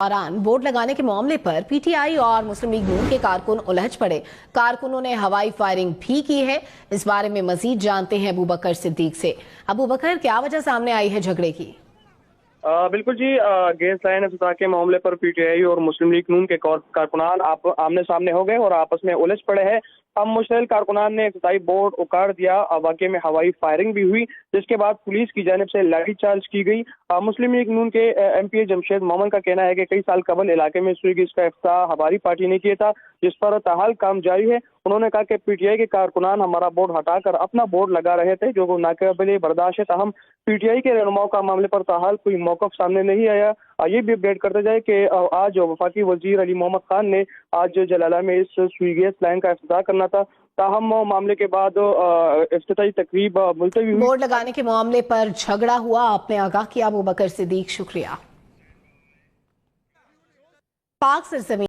दौरान वोट लगाने के मामले पर पीटीआई और मुस्लिम लीग नून के कारकुन उलझ पड़े। कारकुनों ने हवाई फायरिंग भी की है। इस बारे में मजीद जानते हैं अबू बकर सिद्दीक से। अबू बकर, क्या वजह सामने आई है झगड़े की? बिल्कुल जी, गैस लाइन अफ्ताह के मामले पर पीटीआई और मुस्लिम लीग नून के कारकुनान आमने सामने हो गए और आपस में उलझ पड़े हैं। अब मुश्तल कारकुनान ने इफ्ताही बोर्ड उखाड़ दिया। वाकई में हवाई फायरिंग भी हुई, जिसके बाद पुलिस की जानिब से लाठीचार्ज की गई। मुस्लिम लीग नून के एमपी जमशेद मोमन का कहना है कि कई साल कबल इलाके में स्विगी का इफ्ताह हमारी पार्टी ने किया था, जिस पर ताहाल काम जारी है। उन्होंने कहा कि पीटीआई के कारकुनान हमारा बोर्ड हटाकर अपना बोर्ड लगा रहे थे, जो नाकाबिले बर्दाश्त है। ताहम पीटीआई के रहनुमाओं का मामले पर ताहाल कोई मौकफ सामने नहीं आया। ये भी अपडेट करते जाए कि आज वफाकी वजीर अली मोहम्मद खान ने आज जलाला में इस सुई गैस लाइन का इफ्तिताह करना था। ताहम मामले के बाद इफ्तिताही तकरीब मुलतवी हुई। बोर्ड लगाने के मामले पर झगड़ा हुआ, आपने आगाह किया अबू बकर सिद्दीक, शुक्रिया। पाक सरजमीन